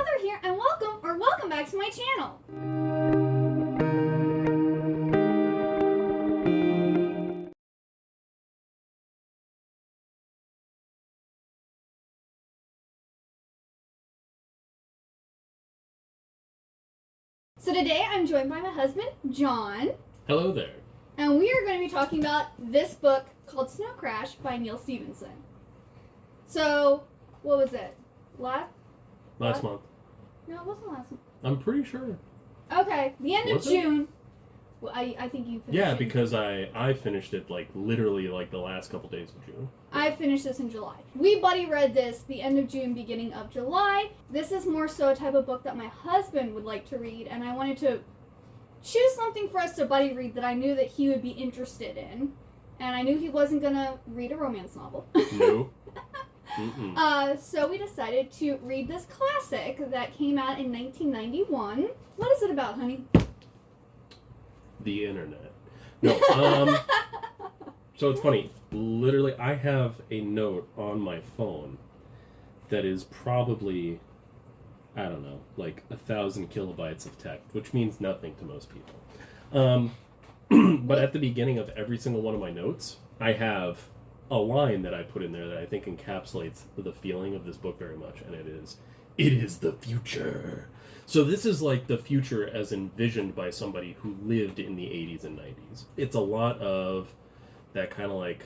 Heather here, and welcome back to my channel. So today I'm joined by my husband, John. Hello there. And we are going to be talking about this book called Snow Crash by Neal Stephenson. So, what was it? Last month. No, it wasn't last month. I'm pretty sure. Okay, the end Was of it? June. Well, I think you finished Yeah, it. because I finished it literally the last couple days of June. I finished this in July. We buddy read this the end of June, beginning of July. This is more so a type of book that my husband would like to read, and I wanted to choose something for us to buddy read that I knew that he would be interested in. And I knew he wasn't going to read a romance novel. Nope. So we decided to read this classic that came out in 1991. What is it about, honey? The internet. No, so it's funny. Literally, I have a note on my phone that is probably, I don't know, 1,000 kilobytes of text, which means nothing to most people. But at the beginning of every single one of my notes, I have a line that I put in there that I think encapsulates the feeling of this book very much, and it is the future. So this is the future as envisioned by somebody who lived in the 80s and 90s. It's a lot of that kind of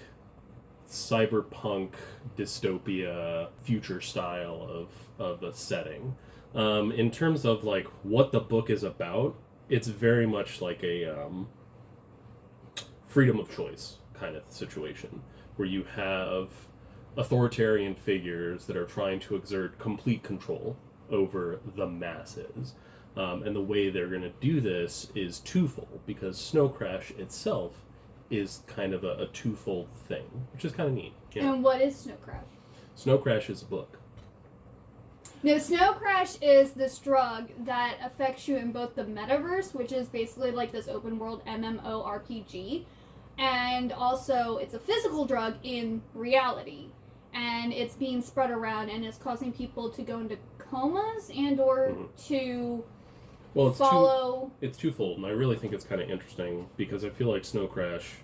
cyberpunk dystopia future style of a setting. In terms of what the book is about, it's very much like a freedom of choice kind of situation, where you have authoritarian figures that are trying to exert complete control over the masses. And the way they're going to do this is twofold, because Snow Crash itself is kind of a twofold thing, which is kind of neat. Yeah. And what is Snow Crash? Snow Crash is a book. No, Snow Crash is this drug that affects you in both the metaverse, which is basically this open world MMORPG, and also it's a physical drug in reality. And it's being spread around and it's causing people to go into comas and or to follow... It's twofold, and I really think it's kind of interesting because I feel like Snow Crash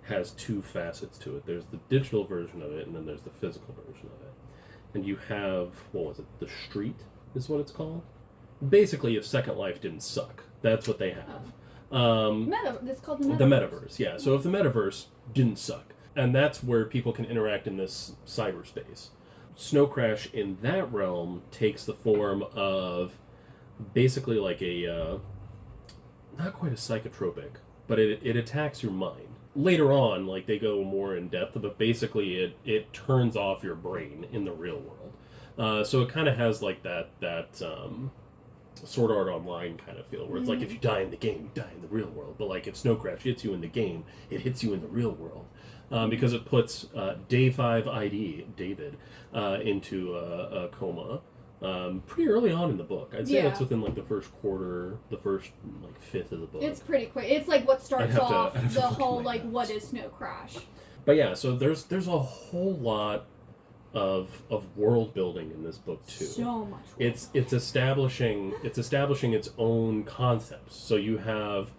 has two facets to it. There's the digital version of it, and then there's the physical version of it. And you have, the Street is what it's called? Basically, if Second Life didn't suck, that's what they have. It's called the Metaverse. The Metaverse, yeah. So if the Metaverse didn't suck, and that's where people can interact in this cyberspace. Snow Crash in that realm takes the form of basically not quite a psychotropic, but it attacks your mind. Later on, they go more in depth, but basically it turns off your brain in the real world. So it kind of has that Sword Art Online kind of feel, where it's if you die in the game, you die in the real world. But if Snow Crash hits you in the game, it hits you in the real world. Because it puts Day 5 ID, David, into a coma pretty early on in the book. I'd say that's within the first quarter, the first fifth of the book. It's pretty quick. It's what starts off the whole what is Snow Crash. But yeah, so there's a whole lot of world building in this book too. So much. It's establishing its own concepts. So you have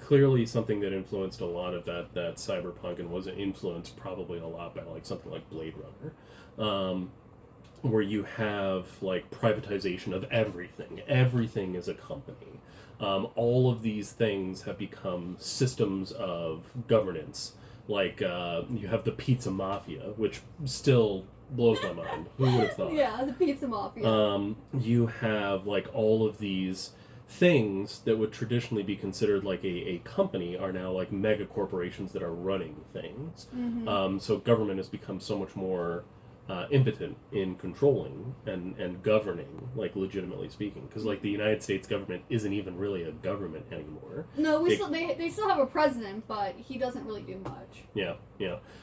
clearly something that influenced a lot of that cyberpunk, and was influenced probably a lot by something like Blade Runner, where you have privatization of everything. Everything is a company. All of these things have become systems of governance. You have the pizza mafia, which still blows my mind. Who would have thought? Yeah, the pizza mafia. You have all of these things that would traditionally be considered a company are now mega corporations that are running things. So government has become so much more impotent in controlling and governing, legitimately speaking, because the United States government isn't even really a government anymore. No, they still have a president, but he doesn't really do much. Yeah,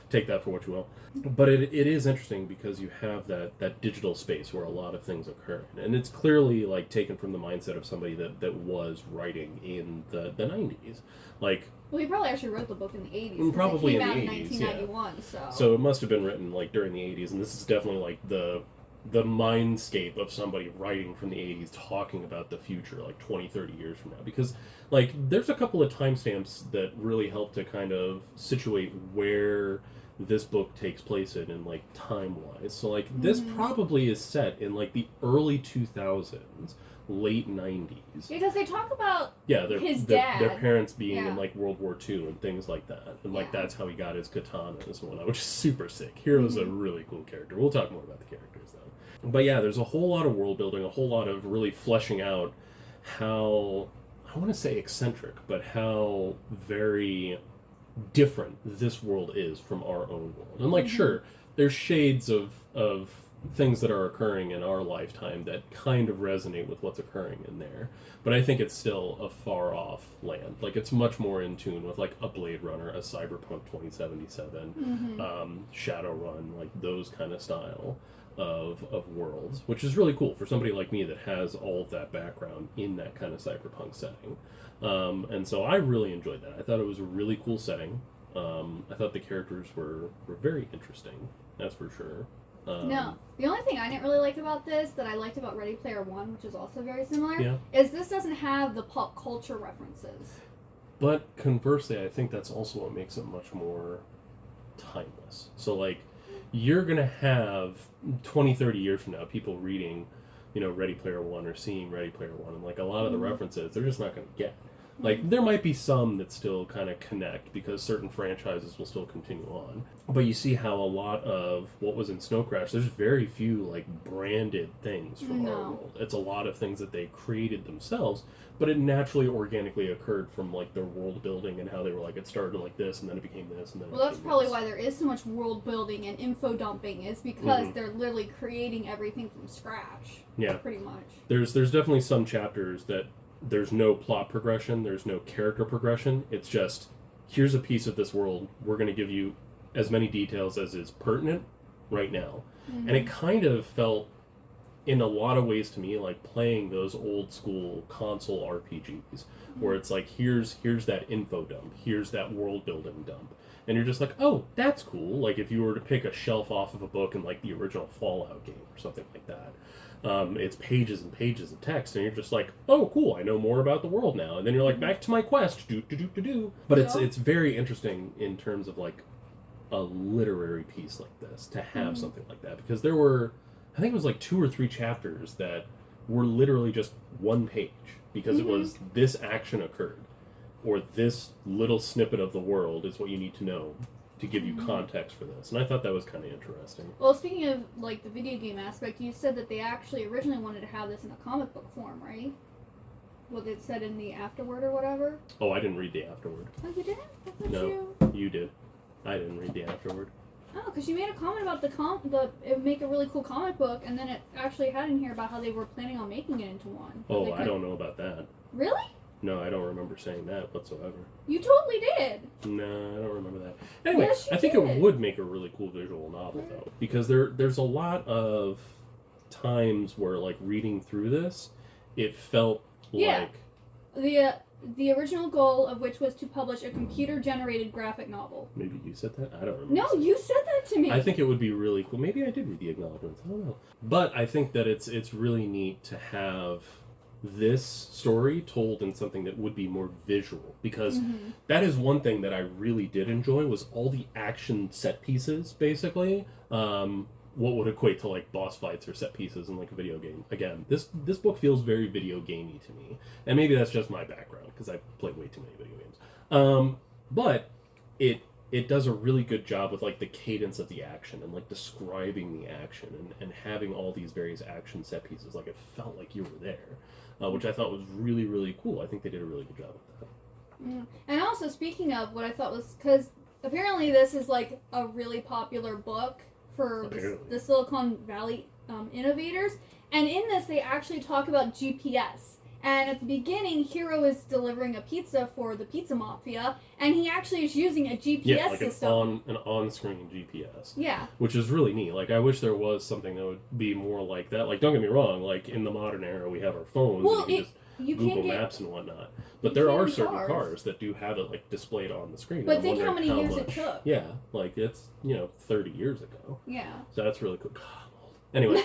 take that for what you will. But it is interesting because you have that digital space where a lot of things occur, and it's clearly taken from the mindset of somebody that was writing in the 90s. Well, he probably actually wrote the book in the 80s. Probably it came in out the in 80s, 1991, So it must have been written during the 80s, and this is definitely the the mindscape of somebody writing from the 80s talking about the future like 20, 30 years from now. Because, like, there's a couple of timestamps that really help to kind of situate where this book takes place in like, time-wise. So, like, this probably is set in, like, the early 2000s, late 90s. Because they talk about his their dad. parents being in, like, World War II and things like that. And, like, Yeah. that's how he got his katanas and whatnot, which is super sick. Hero's a really cool character. We'll talk more about the characters, though. But, yeah, there's a whole lot of world building, a whole lot of really fleshing out how, I want to say eccentric, but how very different this world is from our own world. And, like, sure, there's shades of things that are occurring in our lifetime that kind of resonate with what's occurring in there. But I think it's still a far off land. Like, it's much more in tune with, like, a Blade Runner, a Cyberpunk 2077, Shadowrun, like, those kind of style of worlds, which is really cool for somebody like me that has all of that background in that kind of cyberpunk setting. And so I really enjoyed that. I thought it was a really cool setting. I thought the characters were very interesting, that's for sure. No, the only thing I didn't really like about this that I liked about Ready Player One, which is also very similar, Yeah. is this doesn't have the pop culture references. But conversely, I think that's also what makes it much more timeless. So, like, you're going to have 20, 30 years from now people reading, you know, Ready Player One or seeing Ready Player One, and, like, a lot of the references, they're just not going to get. Like, there might be some that still kind of connect because certain franchises will still continue on. But you see how a lot of what was in Snow Crash, there's very few, like, branded things from our world. It's a lot of things that they created themselves, but it naturally, organically occurred from, like, their world building and how they were like, it started like this, and then it became this, and then Well, that's probably why there is so much world building and info dumping, is because they're literally creating everything from scratch. Yeah. Pretty much. There's definitely some chapters that there's no plot progression, there's no character progression. It's just, here's a piece of this world. We're going to give you as many details as is pertinent right now. And it kind of felt, in a lot of ways to me, like playing those old school console RPGs, where it's like, here's that info dump, here's that world building dump. And you're just like, oh, that's cool. Like, if you were to pick a shelf off of a book in, like, the original Fallout game or something like that. It's pages and pages of text, and you're just like, oh, cool, I know more about the world now. And then you're like, back to my quest, do. But it's very interesting in terms of, like, a literary piece like this, to have something like that. Because there were, I think it was like 2 or 3 chapters that were literally just one page, because it was, this action occurred, or this little snippet of the world is what you need to know to give you context for this. And I thought that was kind of interesting. Well, speaking of, like, the video game aspect, you said that they actually originally wanted to have this in a comic book form, right? What it said in the afterword or whatever? Oh, I didn't read the afterword. Oh, you didn't? I thought No, you did. I didn't read the afterword. Oh, because you made a comment about it make a really cool comic book, and then it actually had in here about how they were planning on making it into one. Oh, I don't know about that. Really? No, I don't remember saying that whatsoever. You totally did. No, I don't remember that. Anyway, Yes, you I think did. it would make a really cool visual novel, though, because there's a lot of times where, like, reading through this, it felt like... The original goal of which was to publish a computer-generated graphic novel. Maybe you said that? I don't remember. No, you said that to me. I think it would be really cool. Maybe I did read the acknowledgments. I don't know. But I think that it's really neat to have this story told in something that would be more visual, because that is one thing that I really did enjoy, was all the action set pieces, basically. What would equate to, like, boss fights or set pieces in, like, a video game. Again, this book feels very video gamey to me, and maybe that's just my background, because I play way too many video games. But it does a really good job with, like, the cadence of the action and, like, describing the action and having all these various action set pieces. Like, it felt like you were there, which I thought was really, really cool. I think they did a really good job with that. Yeah. And also, speaking of what I thought was, because apparently this is, like, a really popular book for the Silicon Valley innovators, and in this they actually talk about GPS. And at the beginning, Hiro is delivering a pizza for the Pizza Mafia, and he actually is using a GPS system. An on-screen GPS. Yeah. Which is really neat. Like, I wish there was something that would be more like that. Like, don't get me wrong, like, in the modern era, we have our phones, and you can just Google Maps and whatnot. But there are certain cars that do have it, like, displayed on the screen. But think how many years it took. Yeah, like, it's, 30 years ago. Yeah. So that's really cool. God, I'm old. Anyway,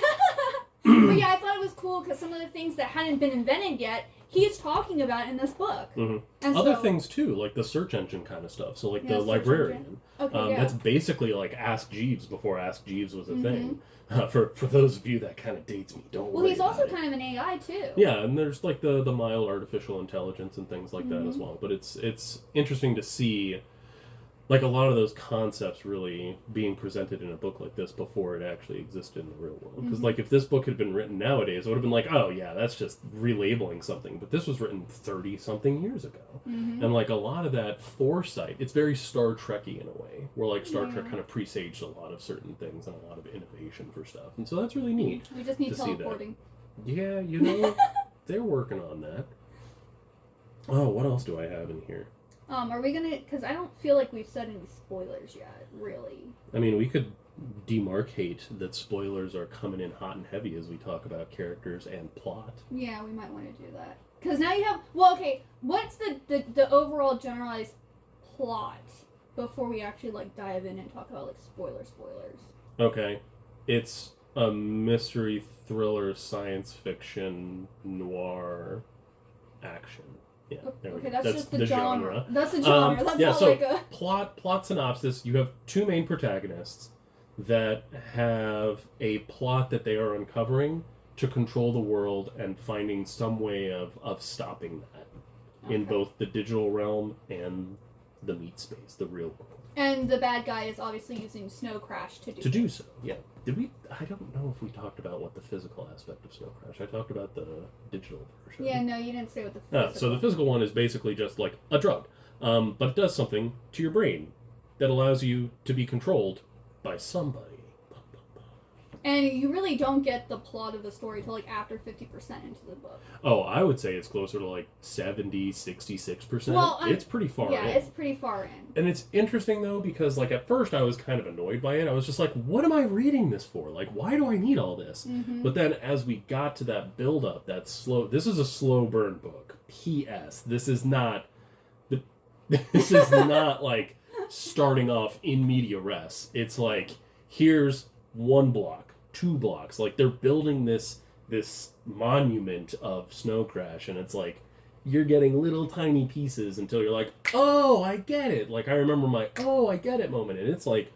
But yeah, I thought it was cool because some of the things that hadn't been invented yet, he's talking about in this book. Mm-hmm. And other things too, like the search engine kind of stuff. So like the librarian. Okay, yeah. That's basically like Ask Jeeves before Ask Jeeves was a thing. For those of you that kind of dates me, don't worry. Well, he's also about kind of an AI too. Yeah, and there's like the mild artificial intelligence and things like that as well. But it's interesting to see like a lot of those concepts really being presented in a book like this before it actually existed in the real world. Because like if this book had been written nowadays, it would have been like, oh yeah, that's just relabeling something. But this was written 30-something years ago. And like a lot of that foresight, it's very Star Trek-y in a way, where like Star Trek kind of presaged a lot of certain things and a lot of innovation for stuff. And so that's really neat. We just need to teleporting. See that. Yeah, you know, they're working on that. Oh, what else do I have in here? Are we gonna? Because I don't feel like we've said any spoilers yet, really. I mean, we could demarcate that spoilers are coming in hot and heavy as we talk about characters and plot. Yeah, we might want to do that. Because now you have... Well, okay, what's the overall generalized plot before we actually, like, dive in and talk about, like, spoilers? Okay. It's a mystery, thriller, science fiction, noir, action. Yeah, okay, that's just the genre. That's the genre. That's yeah, not so like a... plot synopsis. You have two main protagonists that have a plot that they are uncovering to control the world and finding some way of stopping that in both the digital realm and the meat space, the real world. And the bad guy is obviously using Snow Crash to do so. Yeah. Did we? I don't know if we talked about what the physical aspect of Snow Crash. I talked about the digital version. Yeah, no, you didn't say what the physical. So the physical one is basically just like a drug, but it does something to your brain that allows you to be controlled by somebody. And you really don't get the plot of the story till like after 50% into the book. Oh, I would say it's closer to like 70, 66%. Well, it's pretty far in. Yeah, it's pretty far in. And it's interesting though, because like at first I was kind of annoyed by it. I was just like, what am I reading this for? Like, why do I need all this? But then as we got to that build up, that slow, this is a slow burn book. P.S. This is not like starting off in media res. It's like, here's one block, 2 blocks. Like they're building this monument of Snow Crash, and it's like you're getting little tiny pieces until you're like, oh, I get it. Like I remember my oh, I get it moment, and it's like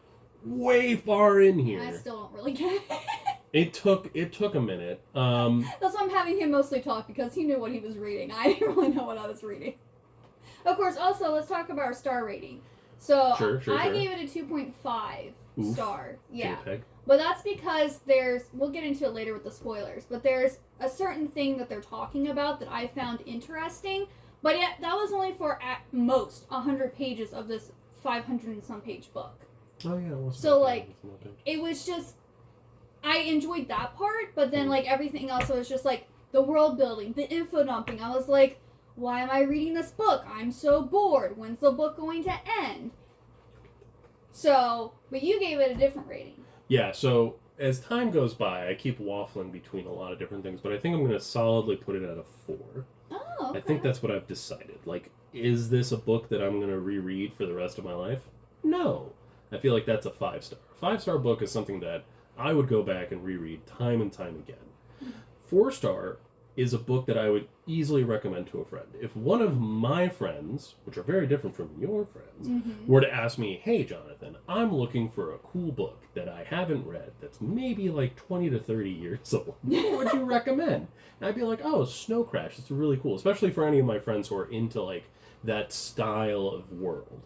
way far in here. I still don't really get it. It took a minute. That's why I'm having him mostly talk, because he knew what he was reading. I didn't really know what I was reading. Of course, also let's talk about our star rating. So Sure. I gave it a 2.5 star. Yeah. JPEG. But that's because we'll get into it later with the spoilers, but there's a certain thing that they're talking about that I found interesting, but yet that was only for at most 100 pages of this 500 and some page book. Oh yeah, it was. So like, it was just, I enjoyed that part, but then like everything else was just like the world building, the info dumping. I was like, why am I reading this book? I'm so bored. When's the book going to end? So, but you gave it a different rating. Yeah, so as time goes by, I keep waffling between a lot of different things, but I think I'm going to solidly put it at a 4. Oh, okay. I think that's what I've decided. Like, is this a book that I'm going to reread for the rest of my life? No. I feel like that's a 5-star. A 5-star book is something that I would go back and reread time and time again. 4-star is a book that I would easily recommend to a friend. If one of my friends, which are very different from your friends, were to ask me, hey, Jonathan, I'm looking for a cool book that I haven't read that's maybe like 20 to 30 years old, what would you recommend? And I'd be like, oh, Snow Crash. It's really cool, especially for any of my friends who are into like that style of world.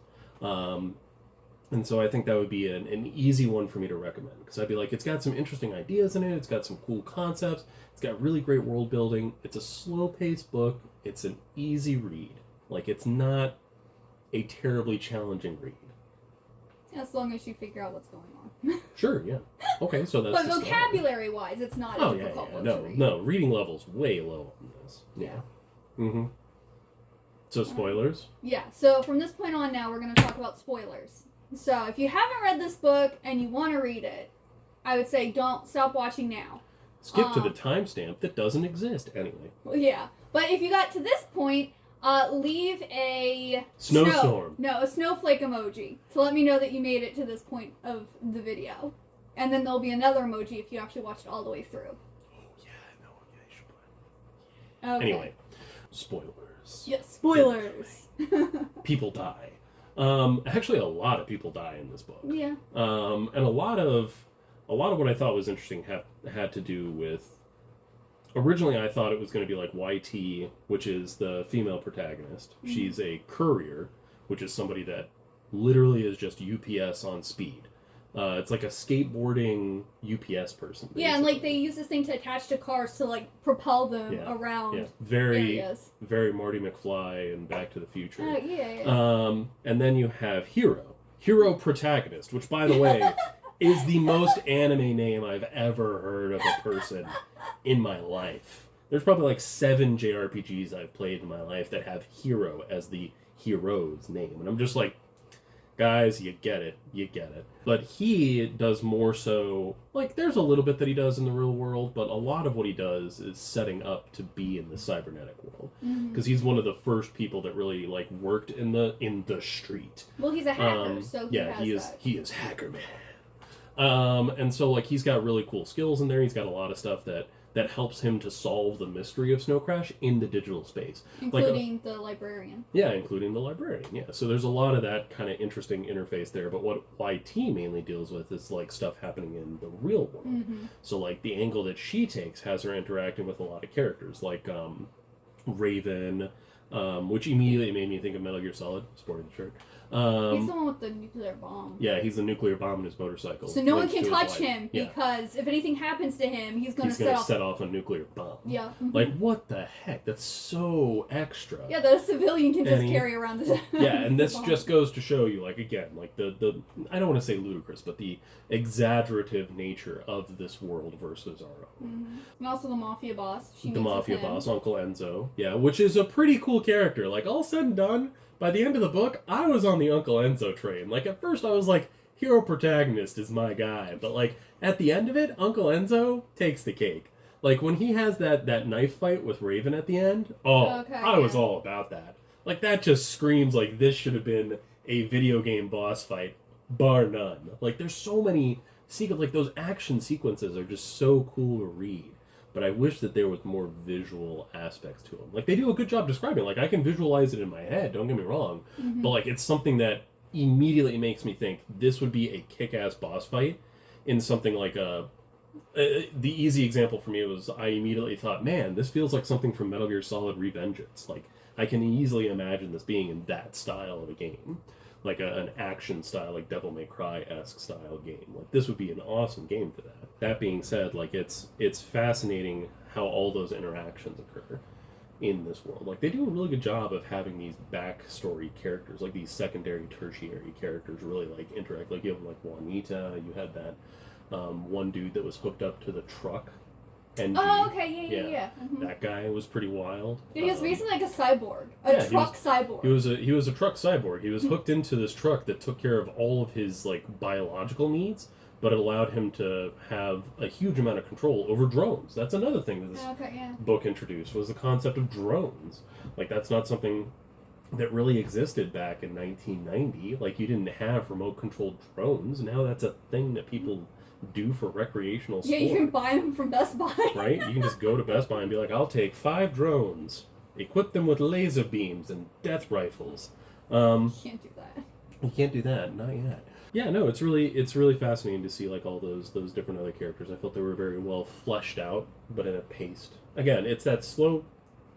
And so I think that would be an easy one for me to recommend, because I'd be like, it's got some interesting ideas in it, it's got some cool concepts, it's got really great world building, it's a slow-paced book, it's an easy read. Like, it's not a terribly challenging read. As long as you figure out what's going on. Sure, yeah. Okay, so that's but vocabulary-wise, it's not a difficult book to read. No, reading level's way low on this. Yeah. Mm-hmm. So, spoilers? Yeah, so from this point on now, we're going to talk about spoilers. So, if you haven't read this book and you want to read it, I would say don't stop watching now. Skip to the timestamp that doesn't exist anyway. Well, yeah. But if you got to this point, leave a... Snowstorm. A snowflake emoji to let me know that you made it to this point of the video. And then there'll be another emoji if you actually watched it all the way through. Okay. Anyway, spoilers. Yes, spoilers. People die. Actually, a lot of people die in this book. Yeah. And a lot of what I thought was interesting had to do with. Originally, I thought it was going to be like YT, which is the female protagonist. Mm-hmm. She's a courier, which is somebody that literally is just UPS on speed. It's like a skateboarding UPS person. Basically. Yeah, and like they use this thing to attach to cars to like propel them around. Yeah, very Marty McFly and Back to the Future. And then you have Hero protagonist, which by the way is the most anime name I've ever heard of a person in my life. There's probably like 7 JRPGs I've played in my life that have Hero as the hero's name, and I'm just like, guys, you get it. But he does more so, like, there's a little bit that he does in the real world, but a lot of what he does is setting up to be in the cybernetic world. Because he's one of the first people that really, like, worked in the street. Well, he's a hacker, so he is hacker man. And so, like, he's got really cool skills in there. He's got a lot of stuff that helps him to solve the mystery of Snow Crash in the digital space. Including the librarian. Yeah, including the librarian, yeah. So there's a lot of that kind of interesting interface there, but what YT mainly deals with is, like, stuff happening in the real world. Mm-hmm. So, like, the angle that she takes has her interacting with a lot of characters, like Raven, which immediately made me think of Metal Gear Solid, sporting the shirt. He's the one with the nuclear bomb. Yeah, he's the nuclear bomb in his motorcycle. So no one can touch him because if anything happens to him, he's going to set off a nuclear bomb. Yeah. Mm-hmm. Like, what the heck? That's so extra. Yeah, that a civilian can just carry around the Yeah, and this just goes to show you, like, again, like the I don't want to say ludicrous, but the exaggerative nature of this world versus our own. Mm-hmm. And also the mafia boss. The mafia boss, Uncle Enzo. Yeah, which is a pretty cool character. Like, all said and done, by the end of the book, I was on the Uncle Enzo train. Like, at first I was like, hero protagonist is my guy. But, like, at the end of it, Uncle Enzo takes the cake. Like, when he has that knife fight with Raven at the end, I was all about that. Like, that just screams like this should have been a video game boss fight, bar none. Like, there's so many like, those action sequences are just so cool to read. But I wish that there was more visual aspects to them. Like, they do a good job describing. Like, I can visualize it in my head, don't get me wrong. Mm-hmm. But, like, it's something that immediately makes me think this would be a kick-ass boss fight in something like the easy example for me was I immediately thought, man, this feels like something from Metal Gear Solid Revengeance. Like, I can easily imagine this being in that style of a game. Like an action style, like Devil May Cry-esque style game. Like, this would be an awesome game for that. That being said, like, it's fascinating how all those interactions occur in this world. Like, they do a really good job of having these backstory characters, like these secondary, tertiary characters really, like, interact. Like, you have, like, Juanita, you had that one dude that was hooked up to the truck. NG. Oh, okay, yeah. Mm-hmm. That guy was pretty wild. Yeah, he was basically like a cyborg, a truck cyborg. He was a truck cyborg. He was hooked into this truck that took care of all of his, like, biological needs, but it allowed him to have a huge amount of control over drones. That's another thing that this book introduced, was the concept of drones. Like, that's not something that really existed back in 1990. Like, you didn't have remote-controlled drones. Now that's a thing that people do for recreational sport. Yeah, you can buy them from Best Buy. Right? You can just go to Best Buy and be like, I'll take 5 drones, equip them with laser beams and death rifles. You can't do that. You can't do that, not yet. Yeah, no, it's really fascinating to see, like, all those different other characters. I felt they were very well fleshed out, but in a paced. Again, it's that slow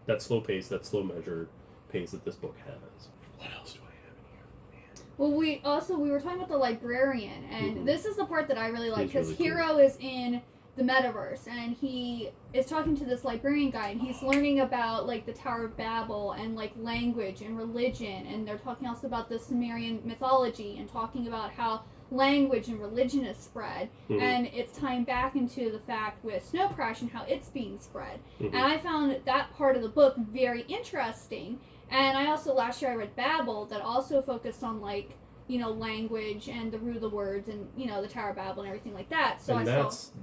pace, that slow measured pace that this book has. What else do I have in here? Man. Well, we were talking about the librarian, and this is the part that I really like, because really Hero cool. is in the metaverse, and he is talking to this librarian guy, and he's learning about, like, the Tower of Babel, and, like, language and religion, and they're talking also about the Sumerian mythology, and talking about how language and religion is spread, and it's tying back into the fact with Snow Crash and how it's being spread. And I found that part of the book very interesting, and I also, last year I read Babel, that also focused on, like, you know, language and the root of the words and, you know, the Tower of Babel and everything like that. So and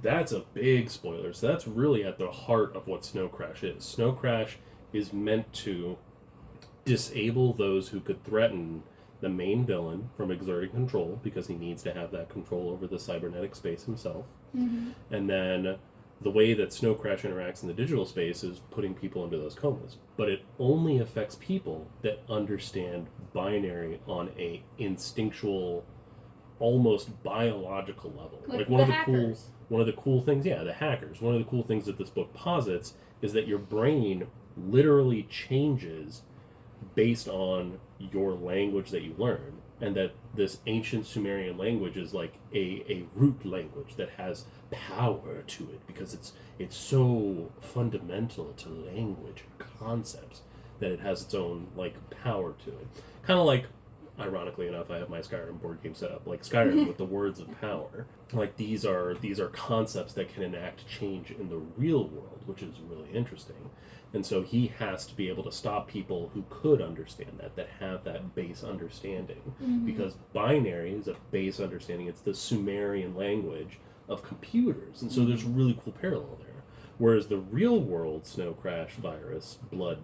that's a big spoiler. So that's really at the heart of what Snow Crash is. Snow Crash is meant to disable those who could threaten the main villain from exerting control, because he needs to have that control over the cybernetic space himself. And then the way that Snow Crash interacts in the digital space is putting people into those comas. But it only affects people that understand binary on a instinctual, almost biological level. Like one of the hackers. cool things, yeah, the hackers. One of the cool things that this book posits is that your brain literally changes based on your language that you learn, and that this ancient Sumerian language is like a root language that has power to it because it's so fundamental to language and concepts that it has its own like power to it. Kind of like, ironically enough, I have my Skyrim board game set up like Skyrim with the words of power. Like these are concepts that can enact change in the real world, which is really interesting. And so he has to be able to stop people who could understand that have that base understanding. Because binary is a base understanding. It's the Sumerian language of computers. And so there's a really cool parallel there. Whereas the real world Snow Crash virus, blood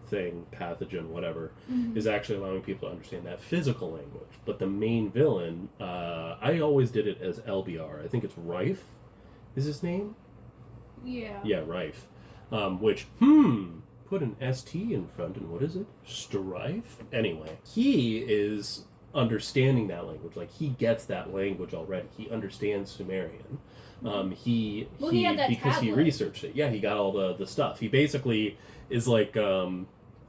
thing, pathogen, whatever, is actually allowing people to understand that physical language. But the main villain, I always did it as LBR. I think it's Rife is his name? Yeah. Yeah, Rife. Which, put an ST in front, and what is it? Strife? Anyway, he is understanding that language. Like, he gets that language already. He understands Sumerian. He had that because he tablet. researched it. Yeah, he got all the stuff. He basically is like,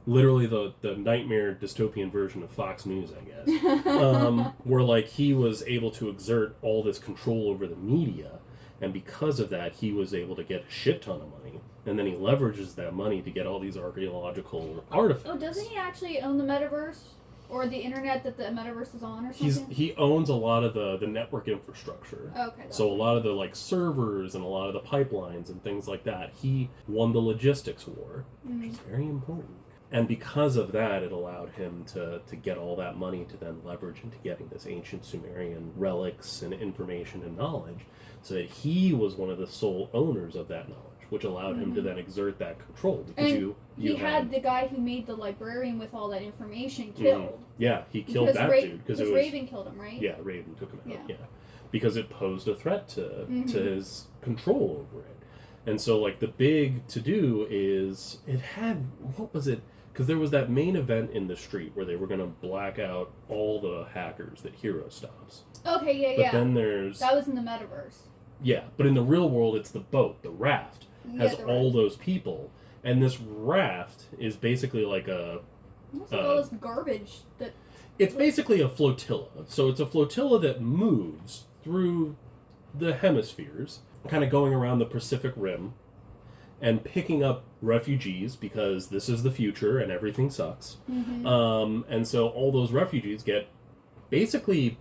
literally the nightmare dystopian version of Fox News, I guess. Where, like, he was able to exert all this control over the media, and because of that, he was able to get a shit ton of money. And then he leverages that money to get all these archaeological artifacts. Oh, doesn't he actually own the metaverse? Or the internet that the metaverse is on or something? He owns a lot of the network infrastructure. Okay. So a lot of the like servers and a lot of the pipelines and things like that. He won the logistics war, which is very important. And because of that, it allowed him to get all that money to then leverage into getting this ancient Sumerian relics and information and knowledge, so that he was one of the sole owners of that knowledge, which allowed him to then exert that control. Because and you had the guy who made the librarian with all that information killed. Yeah, he killed that dude because it was Raven killed him, right? Yeah, Raven took him out. Yeah. Yeah, because it posed a threat to his control over it. And so, like, the big to do is it had, what was it? Because there was that main event in the street where they were going to black out all the hackers that Hero stops. Okay, But then there's... That was in the metaverse. Yeah, but in the real world, it's the boat, the raft, has the all raft. those people. And this raft is basically like a... What's all this garbage that... It's basically a flotilla. So it's a flotilla that moves through the hemispheres, kind of going around the Pacific Rim, and picking up refugees, because this is the future and everything sucks. And so all those refugees get basically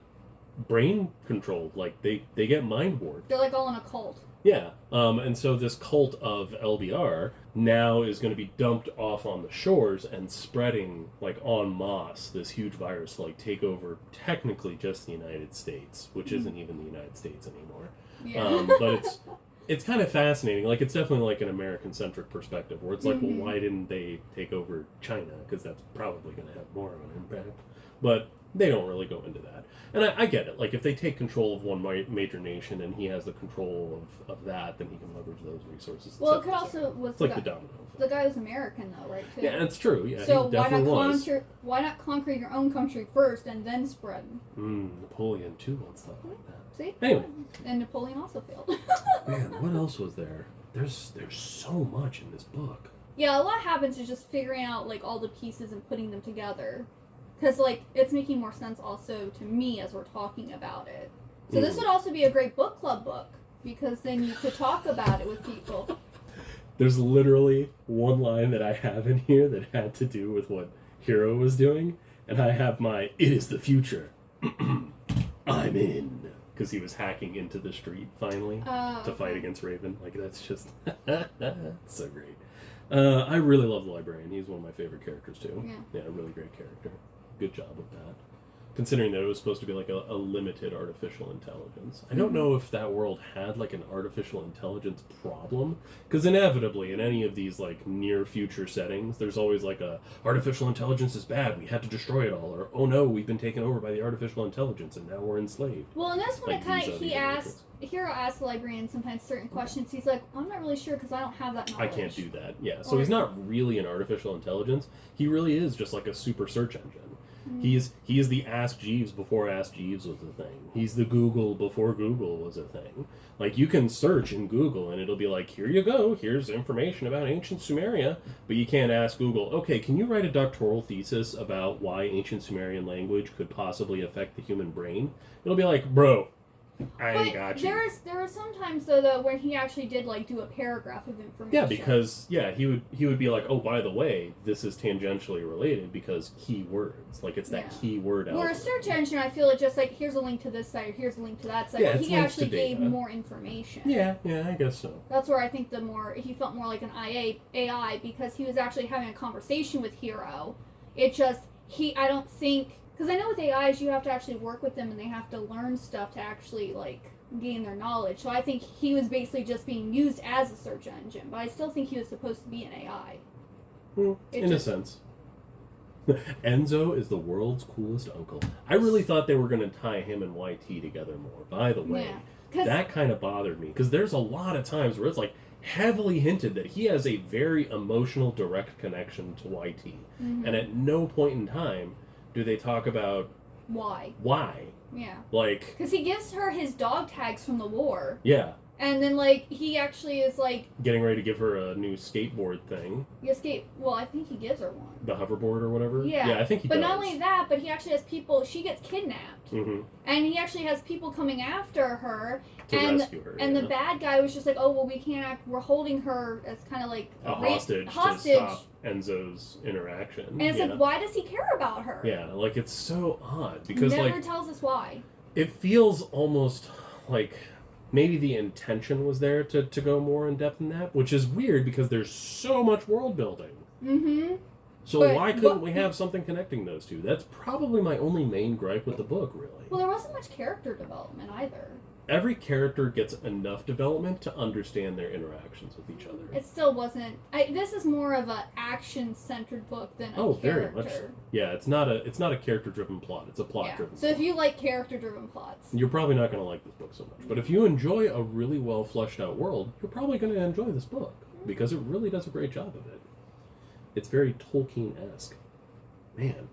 brain controlled. Like, they get mind warped. They're like all in a cult. Yeah. And so this cult of LBR now is going to be dumped off on the shores and spreading, like, en masse, this huge virus to, like, take over technically just the United States, which isn't even the United States anymore. Yeah. But it's kind of fascinating. Like, it's definitely like an American-centric perspective, where it's like, well, why didn't they take over China? Because that's probably going to have more of an impact. But they don't really go into that. And I get it. Like, if they take control of one major nation and he has the control of that, then he can leverage those resources. Well, it could also... It's like the domino effect. The guy was American, though, right? Too. Yeah, that's true. Yeah, so he definitely was. why not conquer your own country first and then spread? Napoleon, too, and stuff like that. See? Anyway. And Napoleon also failed. Man, what else was there? There's so much in this book. Yeah, a lot happens is just figuring out, like, all the pieces and putting them together. Because, like, it's making more sense also to me as we're talking about it. So this would also be a great book club book, because then you could talk about it with people. There's literally one line that I have in here that had to do with what Hero was doing, and I have my, "It is the future. I'm in." Because he was hacking into the street, finally, to fight against Raven. Like, that's just... so great. I really love the Librarian. He's one of my favorite characters, too. Yeah, a really great character. Good job with that. Considering that it was supposed to be like a limited artificial intelligence. I don't know if that world had like an artificial intelligence problem, because inevitably in any of these like near future settings, there's always like a artificial intelligence is bad, we had to destroy it all, or oh no, we've been taken over by the artificial intelligence and now we're enslaved. Well, in this one, Like, he asked Hero asks the librarian sometimes certain questions. He's like, I'm not really sure because I don't have that knowledge. I can't do that. Yeah. So he's not really an artificial intelligence. He really is just like a super search engine. He is the Ask Jeeves before Ask Jeeves was a thing. He's the Google before Google was a thing. Like, you can search in Google and it'll be like, here you go, here's information about ancient Sumeria, but you can't ask Google, okay, can you write a doctoral thesis about why ancient Sumerian language could possibly affect the human brain? It'll be like, bro, I ain't got you. There are sometimes though where he actually did like do a paragraph of information. Yeah, because he would be like, oh, by the way, this is tangentially related because keywords, like it's that keyword. Where a search engine, I feel it's just like, here's a link to this site or here's a link to that site. Yeah, but he actually gave more information. Yeah, I guess so. That's where I think he felt more like an AI because he was actually having a conversation with Hero. I don't think. Because I know with AIs, you have to actually work with them and they have to learn stuff to actually, like, gain their knowledge. So I think he was basically just being used as a search engine. But I still think he was supposed to be an AI. In a sense. Enzo is the world's coolest uncle. I really thought they were going to tie him and YT together more. By the way, that kind of bothered me. Because there's a lot of times where it's, like, heavily hinted that he has a very emotional, direct connection to YT. And at no point in time do they talk about why? Yeah. Like, because he gives her his dog tags from the war. Yeah. And then, like, he actually is, like... getting ready to give her a new skateboard thing. Well, I think he gives her one. The hoverboard or whatever? Yeah. Yeah, I think he does. But not only that, but he actually has people... She gets kidnapped. And he actually has people coming after her. To rescue her, And the bad guy was just like, oh, well, we can't... We're holding her as kind of like... a hostage to stop Enzo's interaction. And it's like, why does he care about her? Yeah, like, it's so odd. Because, he never tells us why. It feels almost like... maybe the intention was there to go more in depth in that, which is weird because there's so much world building. So why couldn't we have something connecting those two? That's probably my only main gripe with the book, really. Well, there wasn't much character development either. Every character gets enough development to understand their interactions with each other. It still wasn't... this is more of an action-centered book than a character. Very much. Yeah, it's not a character-driven plot. It's a plot-driven So if you like character-driven plots... you're probably not going to like this book so much. But if you enjoy a really well-fleshed-out world, you're probably going to enjoy this book. Because it really does a great job of it. It's very Tolkien-esque. Man,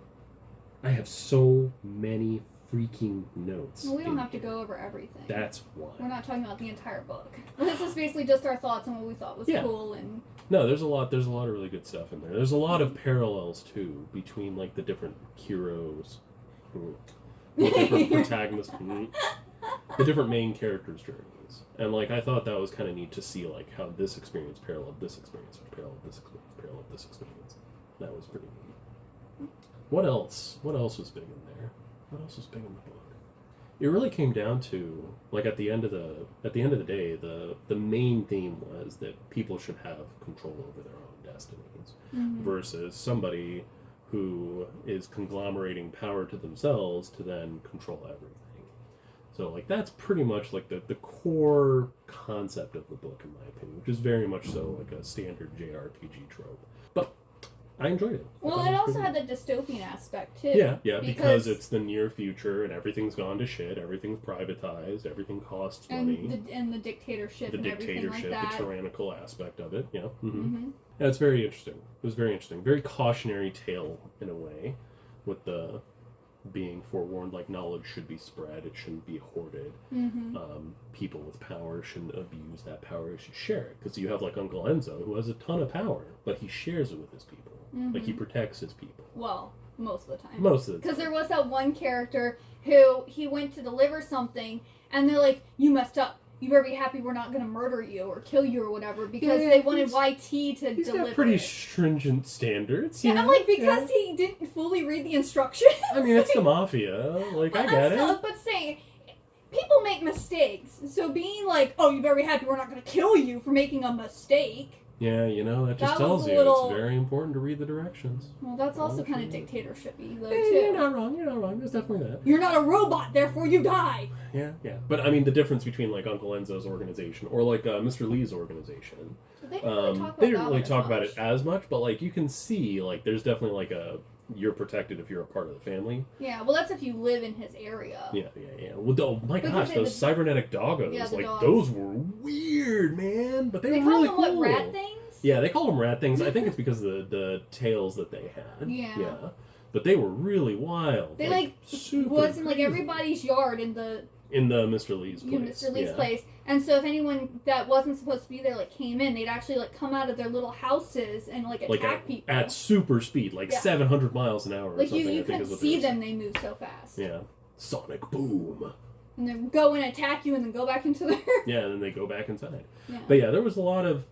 I have so many freaking notes. Well, we don't have to go over everything. That's why. We're not talking about the entire book. This is basically just our thoughts on what we thought was cool and... No, there's a lot of really good stuff in there. There's a lot of parallels, too, between, like, the different heroes, the different protagonists, the different main characters' journeys. And, like, I thought that was kind of neat to see, like, how this experience paralleled this experience, which paralleled this experience, paralleled this experience. That was pretty neat. What else? What else was big in there? What else was big in the book? It really came down to, like, at the end of the day, the main theme was that people should have control over their own destinies versus somebody who is conglomerating power to themselves to then control everything. So, like, that's pretty much like the core concept of the book, in my opinion, which is very much so like a standard JRPG trope. But I enjoyed it. Well, it also had the dystopian aspect, too. Yeah, because it's the near future, and everything's gone to shit, everything's privatized, everything costs money. And the dictatorship the and everything like that. The tyrannical aspect of it, yeah. Yeah, it's very interesting. It was very interesting. Very cautionary tale, in a way, with the being forewarned, like, knowledge should be spread, it shouldn't be hoarded. People with power shouldn't abuse that power, they should share it. Because you have, like, Uncle Enzo, who has a ton of power, but he shares it with his people. Like, he protects his people. Well, most of the time. Because there was that one character who, he went to deliver something, and they're like, you messed up. You better be happy we're not going to murder you or kill you or whatever, because they wanted YT to he's deliver got pretty it. stringent standards. Yeah, I'm like, because he didn't fully read the instructions. I mean, it's the mafia. Like, I get it. But saying, people make mistakes. So being like, oh, you better be happy we're not going to kill you for making a mistake. Yeah, you know, that just tells you it's very important to read the directions. Well, that's also kind of dictatorship-y, though, too. You're not wrong. There's definitely that. You're not a robot, therefore you die! Yeah. But, I mean, the difference between, like, Uncle Enzo's organization or, like, Mr. Lee's organization. They didn't really talk about it as much, but, like, you can see, like, there's definitely, like, a you're protected if you're a part of the family. Yeah, well, that's if you live in his area. Yeah. Well, oh my gosh, those cybernetic doggos, Yeah, like, dogs. those were weird, man. But they were call really them cool. what, rat things? Yeah, they call them rat things. I think it's because of the tails that they had. Yeah. But they were really wild. They super was in crazy. everybody's yard in the Mr. Lee's place. Mr. Lee's place. And so if anyone that wasn't supposed to be there came in, they'd actually come out of their little houses and attack people at super speed, 700 miles an hour. Or something, you couldn't see them; they move so fast. Yeah, sonic boom. And then go and attack you, and then go back into their. Yeah, and then they go back inside. Yeah. But yeah, there's a lot of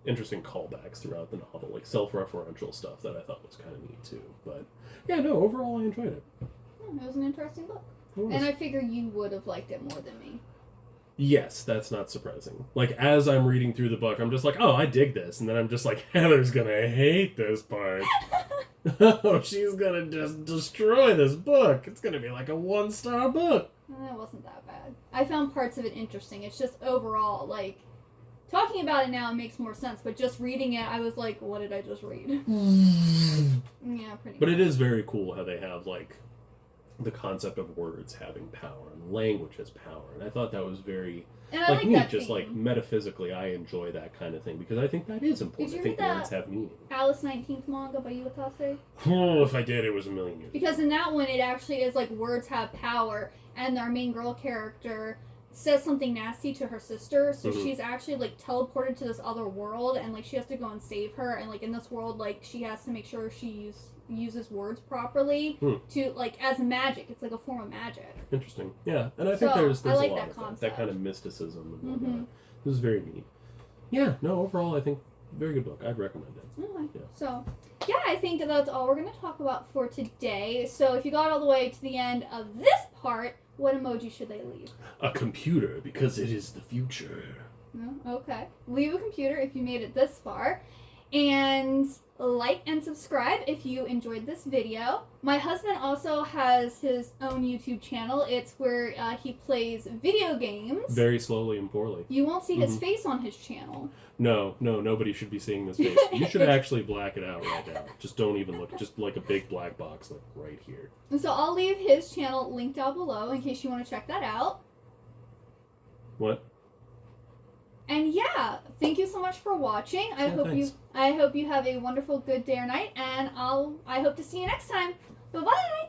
interesting callbacks throughout the novel, like self-referential stuff that I thought was kind of neat too. But yeah, no, overall I enjoyed it. It was an interesting book, and I figure you would have liked it more than me. Yes, that's not surprising. As I'm reading through the book, I'm just like, oh, I dig this, and then I'm just like, Heather's gonna hate this part. Oh, she's gonna just destroy this book. It's gonna be like a 1-star book. It wasn't that bad. I found parts of it interesting. It's just overall, talking about it now, it makes more sense. But just reading it, I was like, what did I just read? Yeah, pretty But much. it is very cool how they have, the concept of words having power and language has power. And I thought that was very... And I like neat, that just theme. Metaphysically, I enjoy that kind of thing because I think that is important. Did you I think read words have meaning. Alice 19th manga by Yuatase? Oh, if I did, it was a million years. Because in that one, it actually is words have power, and our main girl character says something nasty to her sister, so she's actually teleported to this other world, and she has to go and save her, and in this world, she has to make sure she uses words properly to as magic. It's a form of magic. Interesting. Yeah, and I think there's I like a lot that of concept. that kind of mysticism and whatnot. This is very neat. Yeah, no, overall I think very good book. I'd recommend it. Okay. Yeah. So, yeah, I think that's all we're going to talk about for today. So if you got all the way to the end of this part, what emoji should they leave? A computer, because it is the future. No? Okay. Leave a computer if you made it this far. And like and subscribe if you enjoyed this video. My husband also has his own YouTube channel. It's where he plays video games. Very slowly and poorly. You won't see his face on his channel. No, nobody should be seeing this face. You should actually black it out right now. Just don't even look. Just a big black box right here. And so I'll leave his channel linked down below in case you want to check that out. What? And yeah, thank you so much for watching. I hope you have a wonderful good day or night, and I hope to see you next time. Bye-bye.